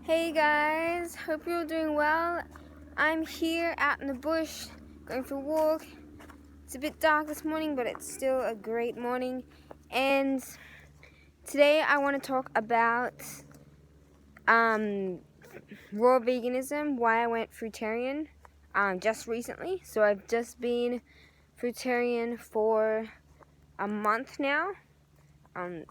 Hey guys, hope you're doing well. I'm here out in the bush, going for a walk. It's a bit dark this morning, but it's still a great morning. And today I want to talk about raw veganism, why I went fruitarian just recently. So I've just been fruitarian for a month now. I've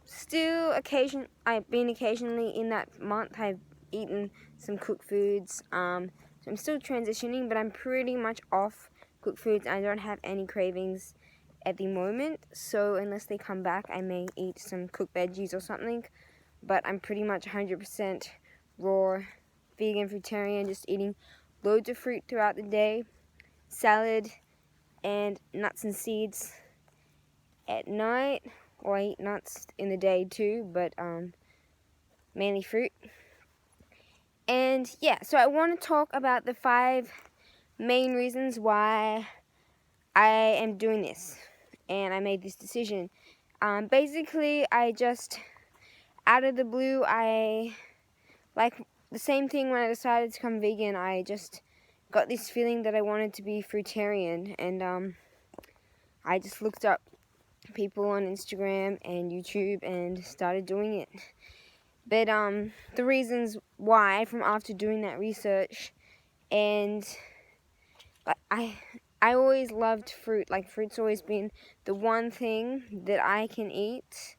been occasionally in that month. I've eaten some cooked foods. So I'm still transitioning, but I'm pretty much off cooked foods. I don't have any cravings at the moment. So unless they come back, I may eat some cooked veggies or something. But I'm pretty much 100% raw, vegan, fruitarian, just eating loads of fruit throughout the day, salad, and nuts and seeds at night. Or I eat nuts in the day too, but mainly fruit. And yeah, so I want to talk about the 5 main reasons why I am doing this and I made this decision. Basically, I just, out of the blue, I, like the same thing when I decided to become vegan, I just got this feeling that I wanted to be fruitarian, and I just looked up people on Instagram and YouTube and started doing it. But the reasons why, from after doing that research, and I always loved fruit. Like, fruit's always been the one thing that I can eat,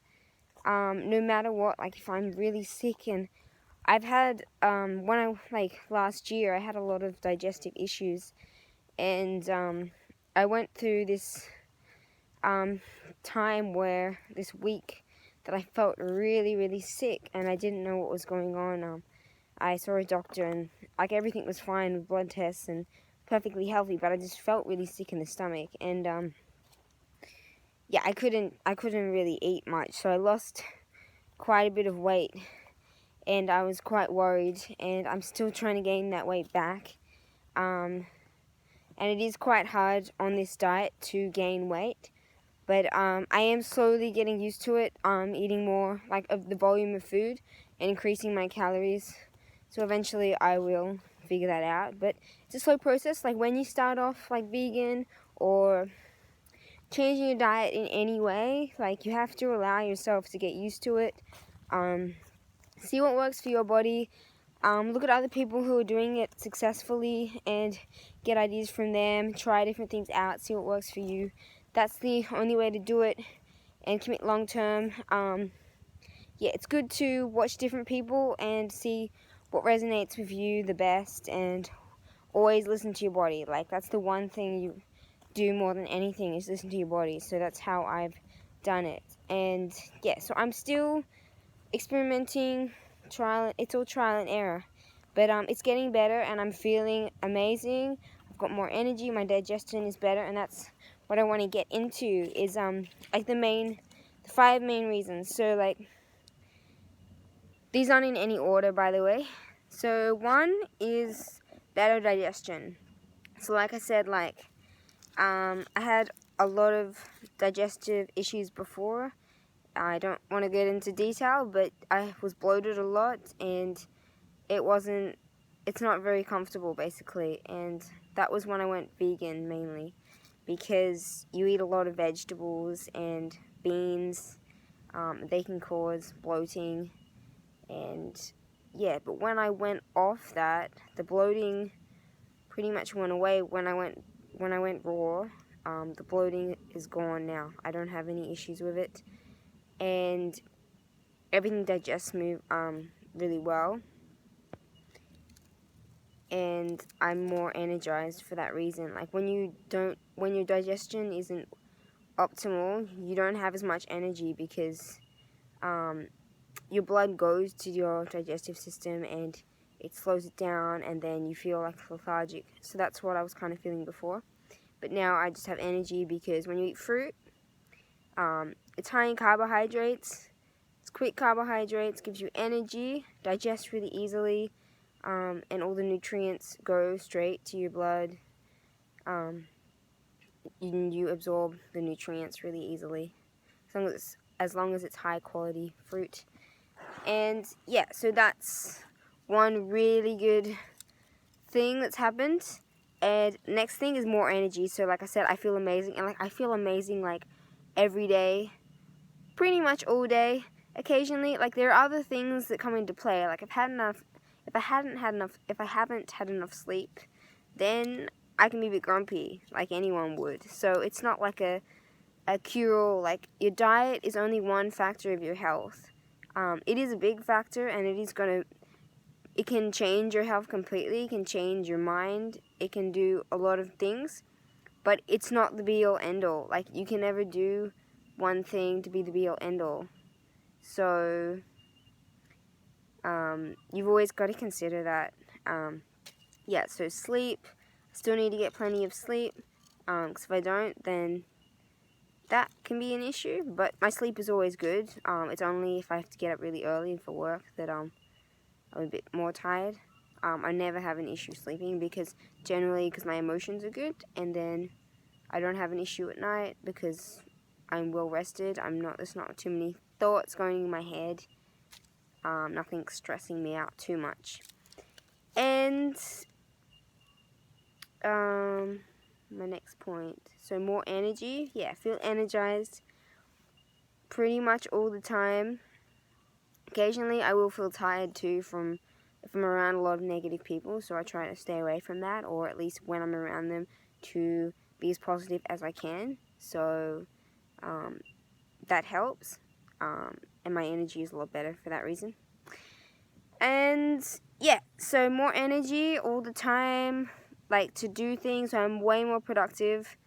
no matter what. Like, if I'm really sick, and I've had last year, I had a lot of digestive issues, and I went through this time where this week that I felt really, really sick, and I didn't know what was going on. I saw a doctor, and like everything was fine with blood tests and perfectly healthy, but I just felt really sick in the stomach, and yeah, I couldn't really eat much, so I lost quite a bit of weight, and I was quite worried, and I'm still trying to gain that weight back, and it is quite hard on this diet to gain weight. But I am slowly getting used to it, eating more like of the volume of food and increasing my calories. So eventually I will figure that out. But it's a slow process. Like when you start off like vegan or changing your diet in any way, like you have to allow yourself to get used to it. See what works for your body. Look at other people who are doing it successfully and get ideas from them. Try different things out. See what works for you. That's the only way to do it and commit long term. Yeah, it's good to watch different people and see what resonates with you the best, and always listen to your body. Like, that's the one thing you do more than anything, is listen to your body. So that's how I've done it. And yeah, so I'm still experimenting, it's all trial and error. But it's getting better, and I'm feeling amazing. I've got more energy, my digestion is better, and that's what I want to get into, is like the 5 main reasons. So like, these aren't in any order, by the way. So 1 is better digestion. So like I said, like I had a lot of digestive issues before. I don't want to get into detail, but I was bloated a lot, and it's not very comfortable, basically. And that was when I went vegan, mainly, because you eat a lot of vegetables and beans. They can cause bloating, and yeah, but when I went off that, the bloating pretty much went away when I went raw. The bloating is gone now. I don't have any issues with it, and everything digests me really well, and I'm more energized for that reason. Like when your digestion isn't optimal, you don't have as much energy, because your blood goes to your digestive system and it slows it down, and then you feel like lethargic. So that's what I was kind of feeling before. But now I just have energy, because when you eat fruit, it's high in carbohydrates. It's quick carbohydrates, gives you energy, digests really easily, and all the nutrients go straight to your blood. You absorb the nutrients really easily, as long as it's high quality fruit. And yeah, so that's one really good thing that's happened. And next thing is more energy. So like I said, I feel amazing, and like I feel amazing like every day, pretty much all day. Occasionally, like there are other things that come into play. Like if I haven't had enough sleep, then I can be a bit grumpy, like anyone would. So it's not like a cure-all. Like your diet is only one factor of your health. It is a big factor, and it can change your health completely. It can change your mind. It can do a lot of things, but it's not the be-all end-all. Like you can never do one thing to be the be-all end-all. So you've always got to consider that. Yeah, so sleep. Still need to get plenty of sleep. Because if I don't, then that can be an issue. But my sleep is always good. It's only if I have to get up really early for work that I'm a bit more tired. I never have an issue sleeping because my emotions are good, and then I don't have an issue at night because I'm well rested. There's not too many thoughts going in my head. Nothing stressing me out too much. And my next point. So more energy. Yeah, I feel energized pretty much all the time. Occasionally I will feel tired too if I'm around a lot of negative people, so I try to stay away from that, or at least when I'm around them to be as positive as I can. So that helps, and my energy is a lot better for that reason. And yeah, so more energy all the time, like to do things. So I'm way more productive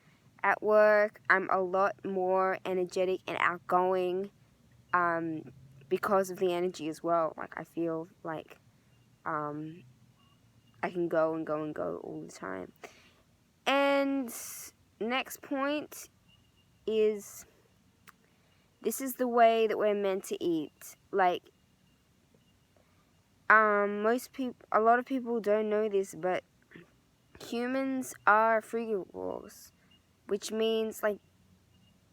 at work. I'm a lot more energetic and outgoing because of the energy as well. Like I feel like I can go and go and go all the time. And next point is, this is the way that we're meant to eat. Like a lot of people don't know this, but humans are frugivores, which means like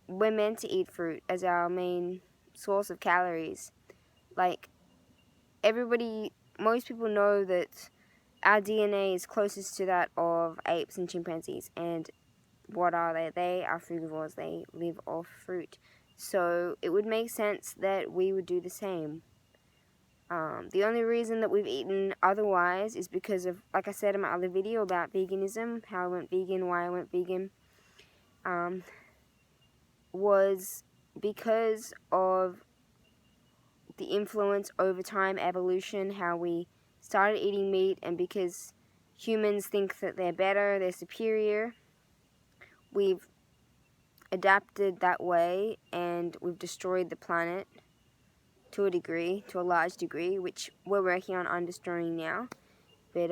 we're meant to eat fruit as our main source of calories. Like most people know that our DNA is closest to that of apes and chimpanzees, and what are they? They are frugivores. They live off fruit. So it would make sense that we would do the same. The only reason that we've eaten otherwise is because of, like I said in my other video about veganism, how I went vegan, why I went vegan, was because of the influence over time, evolution, how we started eating meat, and because humans think that they're better, they're superior, we've adapted that way, and we've destroyed the planet to a large degree, which we're working on undestroying now. But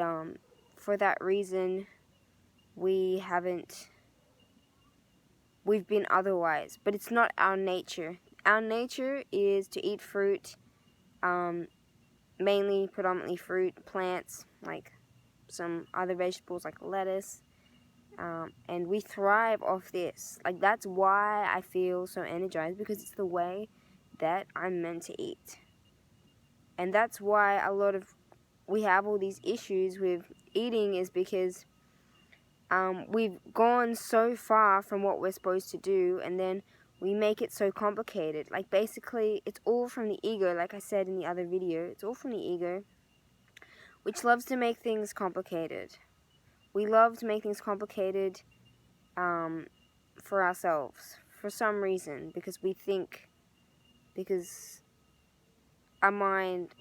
for that reason, we've been otherwise. But it's not our nature. Our nature is to eat fruit, predominantly fruit, plants, like some other vegetables like lettuce, and we thrive off this. Like that's why I feel so energized, because it's the way that I'm meant to eat. And that's why we have all these issues with eating, is because we've gone so far from what we're supposed to do, and then we make it so complicated. Like basically it's all from the ego, like I said in the other video. It's all from the ego, which loves to make things complicated. We love to make things complicated for ourselves for some reason, because our mind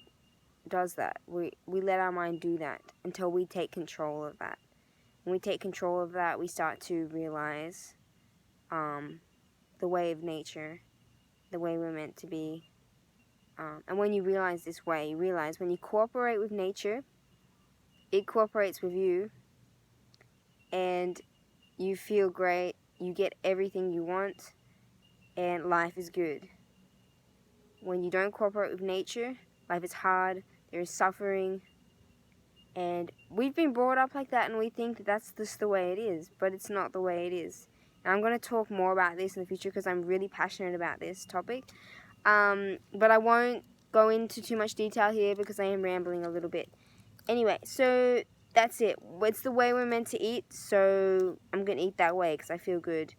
does that. We let our mind do that until we take control of that. When we take control of that, we start to realize the way of nature, the way we're meant to be. And when you realize this way, you realize when you cooperate with nature, it cooperates with you, and you feel great, you get everything you want, and life is good. When you don't cooperate with nature, life is hard, there is suffering, and we've been brought up like that, and we think that that's just the way it is, but it's not the way it is. And I'm going to talk more about this in the future because I'm really passionate about this topic, but I won't go into too much detail here because I am rambling a little bit. Anyway, so that's it. It's the way we're meant to eat, so I'm going to eat that way because I feel good.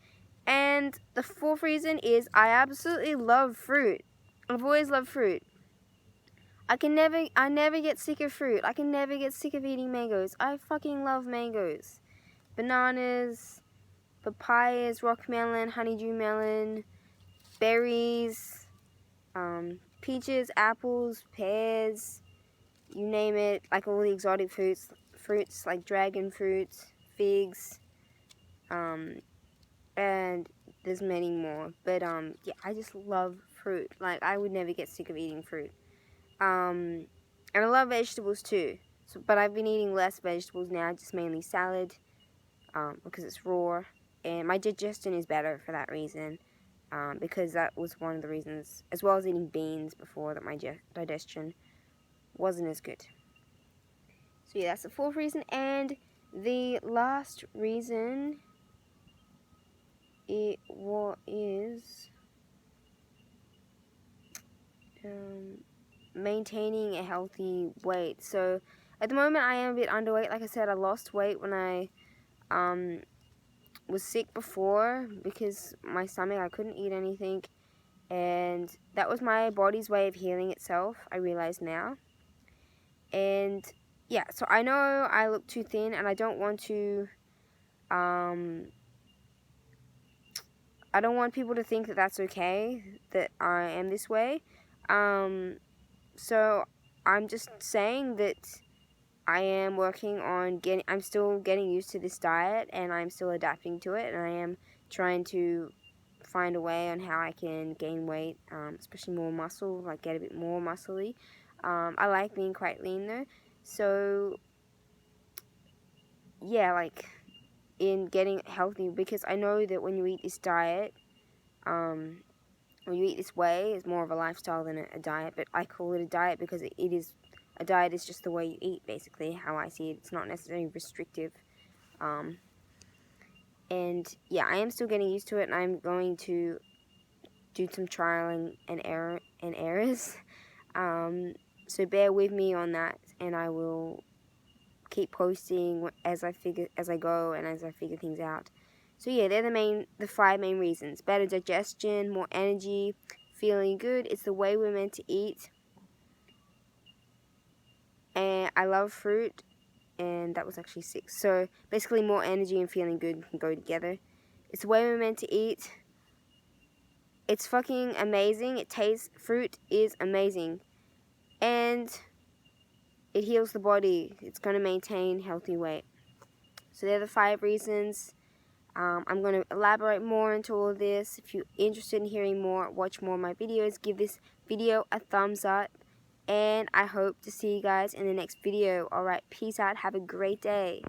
And the fourth reason is I absolutely love fruit. I've always loved fruit. I never get sick of fruit. I can never get sick of eating mangoes. I fucking love mangoes. Bananas, papayas, rock melon, honeydew melon, berries, peaches, apples, pears, you name it, like all the exotic fruits like dragon fruits, figs, and there's many more. But yeah, I just love fruit. Like, I would never get sick of eating fruit. And I love vegetables too. So, but I've been eating less vegetables now, just mainly salad, because it's raw. And my digestion is better for that reason, because that was one of the reasons, as well as eating beans before, that my digestion wasn't as good. So yeah, that's the fourth reason. And the last reason is maintaining a healthy weight. So at the moment I am a bit underweight. Like I said, I lost weight when I was sick before, because my stomach, I couldn't eat anything, and that was my body's way of healing itself, I realize now. And yeah, so I know I look too thin, and I don't want to I don't want people to think that that's okay, that I am this way. So I'm just saying that I am working on I'm still getting used to this diet, and I'm still adapting to it, and I am trying to find a way on how I can gain weight, especially more muscle, like get a bit more muscly. I like being quite lean though, so yeah, like in getting healthy, because I know that when you eat this diet, when you eat this way, it's more of a lifestyle than a diet, but I call it a diet because it is, a diet is just the way you eat, basically, how I see it. It's not necessarily restrictive. And yeah, I am still getting used to it, and I'm going to do some trial and errors. So bear with me on that, and I will keep posting as I go and as I figure things out. So yeah, they're the 5 main reasons: better digestion, more energy, feeling good. It's the way we're meant to eat. And I love fruit, and that was actually 6. So basically, more energy and feeling good can go together. It's the way we're meant to eat. It's fucking amazing. Fruit is amazing, and it heals the body. It's going to maintain healthy weight. So they're the 5 reasons. I'm going to elaborate more into all of this. If you're interested in hearing more, watch more of my videos, give this video a thumbs up, and I hope to see you guys in the next video. Alright, peace out. Have a great day.